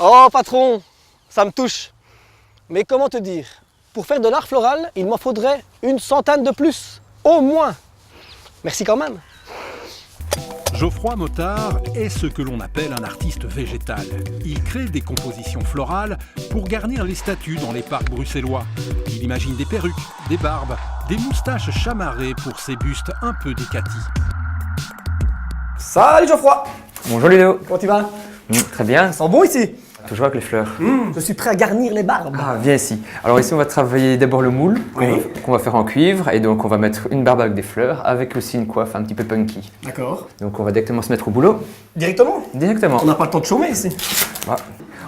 Oh patron, ça me touche. Mais comment te dire? Pour faire de l'art floral, il m'en faudrait une centaine de plus, au moins. Merci quand même. Geoffroy Motard est ce que l'on appelle un artiste végétal. Il crée des compositions florales pour garnir les statues dans les parcs bruxellois. Il imagine des perruques, des barbes, des moustaches chamarrées pour ses bustes un peu décatis. Salut Geoffroy. Bonjour Ludo. Comment tu vas? Très bien. Ça sent bon ici? Toujours avec les fleurs. Je suis prêt à garnir les barbes. Ah, viens ici. Alors ici, on va travailler d'abord le moule qu'on va faire en cuivre. Et donc, on va mettre une barbe avec des fleurs, avec aussi une coiffe un petit peu punky. D'accord. Donc, on va directement se mettre au boulot. Directement? Directement. On n'a pas le temps de chômer ici. Voilà.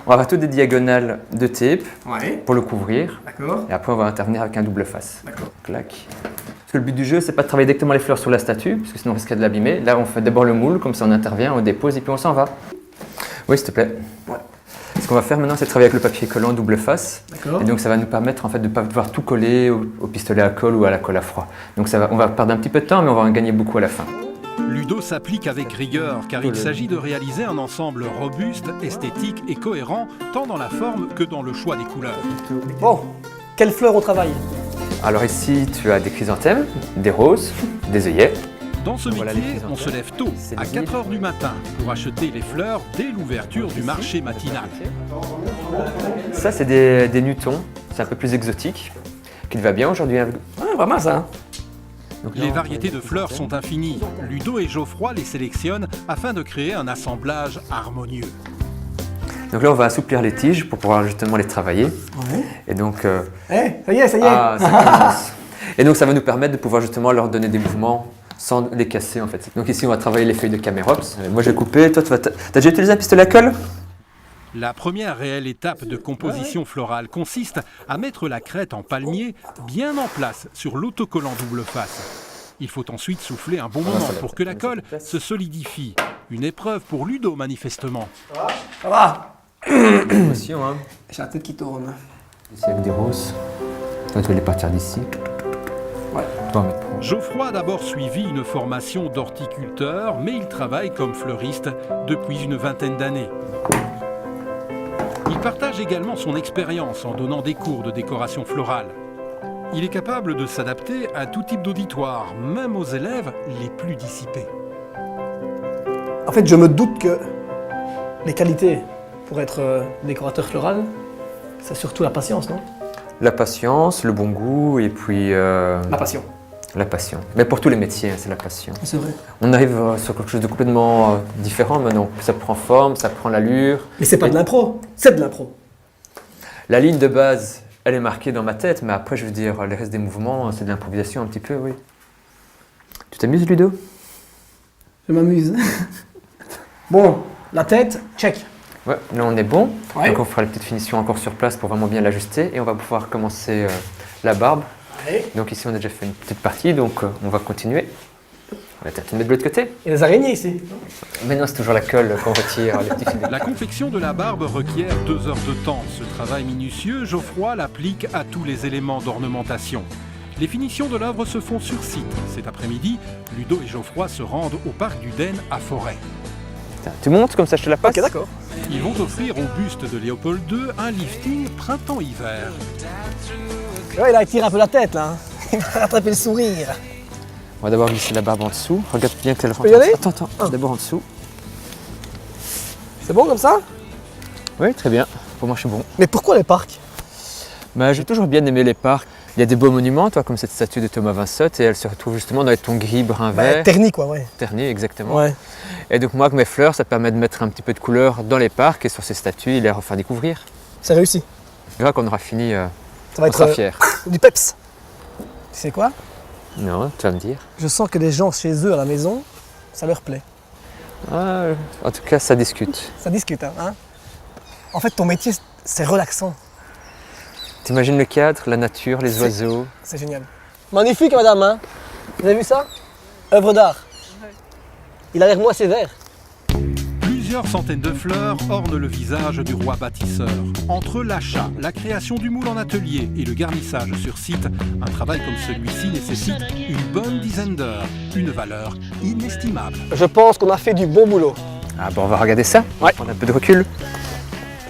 On va faire toutes des diagonales de tape pour le couvrir. D'accord. Et après, on va intervenir avec un double face. D'accord. Clac. Parce que le but du jeu, c'est pas de travailler directement les fleurs sur la statue, parce que sinon on risquerait de l'abîmer. Là, on fait d'abord le moule, comme ça on intervient, on dépose et puis on s'en va. Oui, s'il te plaît. Ouais. Ce qu'on va faire maintenant, c'est travailler avec le papier collant double face. D'accord. Et donc ça va nous permettre en fait de ne pas devoir tout coller au pistolet à colle ou à la colle à froid. Donc on va perdre un petit peu de temps, mais on va en gagner beaucoup à la fin. Ludo s'applique avec rigueur car il s'agit de réaliser un ensemble robuste, esthétique et cohérent, tant dans la forme que dans le choix des couleurs. Bon, quelles fleurs on travaille? Alors ici, tu as des chrysanthèmes, des roses, des œillets. Dans ce Voilà métier, les on se lève tôt, C'est à lisible. 4 h du matin, pour acheter les fleurs dès l'ouverture du marché matinal. Ça, c'est des nutons, c'est un peu plus exotique, qui te va bien aujourd'hui. Ah, vraiment ça. Donc, Les variétés de fleurs sont infinies. Ludo et Geoffroy les sélectionnent afin de créer un assemblage harmonieux. Donc là, on va assouplir les tiges pour pouvoir justement les travailler. Ouais. Et donc, Ça y est, ça y est. ah, ça commence. Et donc, ça va nous permettre de pouvoir justement leur donner des mouvements sans les casser en fait. Donc ici, on va travailler les feuilles de camérops. Moi, j'ai coupé. Toi, t'as déjà utilisé un pistolet à colle? La première réelle étape de composition florale consiste à mettre la crête en palmier bien en place sur l'autocollant double face. Il faut ensuite souffler un bon moment pour que la colle se solidifie. Une épreuve pour Ludo manifestement. Ça va? Attention, hein. J'ai la tête qui tourne. Ici avec des roses. Toi, tu vas les partir d'ici. Ouais. Toi, mettre pro. Geoffroy a d'abord suivi une formation d'horticulteur, mais il travaille comme fleuriste depuis une vingtaine d'années. Il partage également son expérience en donnant des cours de décoration florale. Il est capable de s'adapter à tout type d'auditoire, même aux élèves les plus dissipés. En fait, je me doute que les qualités pour être décorateur floral, c'est surtout la patience, non? La patience, le bon goût et puis La passion. la passion. Mais pour tous les métiers, hein, c'est la passion. C'est vrai. On arrive sur quelque chose de complètement différent maintenant. Ça prend forme, ça prend l'allure. Mais c'est pas de l'impro, c'est de l'impro. La ligne de base, elle est marquée dans ma tête, mais après, je veux dire, le reste des mouvements, c'est de l'improvisation un petit peu, oui. Tu t'amuses, Ludo? Je m'amuse. Bon, la tête, check. Ouais, là on est bon. Ouais. Donc on fera la petite finition encore sur place pour vraiment bien l'ajuster et on va pouvoir commencer la barbe. Allez. Donc ici on a déjà fait une petite partie, donc on va continuer. On va peut-être mettre de l'autre côté. Il y a des araignées ici. Maintenant c'est toujours la colle qu'on retire, les petits fils. La confection de la barbe requiert 2 heures de temps. Ce travail minutieux, Geoffroy l'applique à tous les éléments d'ornementation. Les finitions de l'œuvre se font sur site. Cet après-midi, Ludo et Geoffroy se rendent au parc du Den à Forêt. Tiens, tu montes comme ça je te la passe. Ok, d'accord. Ils vont offrir au buste de Léopold II un lifting printemps-hiver. Ouais, là, il tire un peu la tête, là. Il va rattraper le sourire. On va d'abord glisser la barbe en dessous. Regarde bien qu'elle rentre. peux y aller? Attends, d'abord en dessous. C'est bon comme ça? Oui, très bien. Pour moi je suis bon. Mais pourquoi les parcs? Bah, j'ai toujours bien aimé les parcs. Il y a des beaux monuments, toi, comme cette statue de Thomas Vinsotte, et elle se retrouve justement dans les tons gris, brun, vert. Terni, quoi, ouais. Terni, exactement. Ouais. Et donc moi, avec mes fleurs, ça permet de mettre un petit peu de couleur dans les parcs et sur ces statues, et les refaire découvrir. C'est réussi. Et là, quand on aura fini, Ça on va être sera fiers. du peps. Tu sais quoi? Non, tu vas me dire. Je sens que les gens chez eux à la maison, ça leur plaît. Ah, en tout cas, ça discute. Ça discute, hein. En fait, ton métier, c'est relaxant. T'imagines le cadre, la nature, les oiseaux. C'est génial. Magnifique, madame, hein. Vous avez vu ça? Œuvre d'art. Il a l'air moins sévère. Plusieurs centaines de fleurs ornent le visage du roi bâtisseur. Entre l'achat, la création du moule en atelier et le garnissage sur site, un travail comme celui-ci nécessite une bonne dizaine d'heures, une valeur inestimable. Je pense qu'on a fait du bon boulot. Ah bon, on va regarder ça. Ouais. Prendre un peu de recul.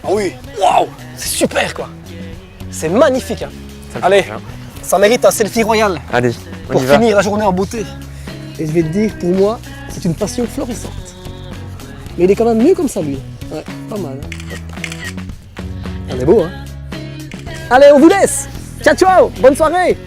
Ah oui, waouh, c'est super quoi. C'est magnifique. Hein. Ça me fait Allez, bien. ça mérite un selfie royal Allez, on pour y va. finir la journée en beauté. Et je vais te dire, pour moi, c'est une passion florissante. Mais il est quand même mieux comme ça, lui. Ouais, pas mal. Hein. On est beau, hein. Allez, on vous laisse. Ciao, ciao, bonne soirée.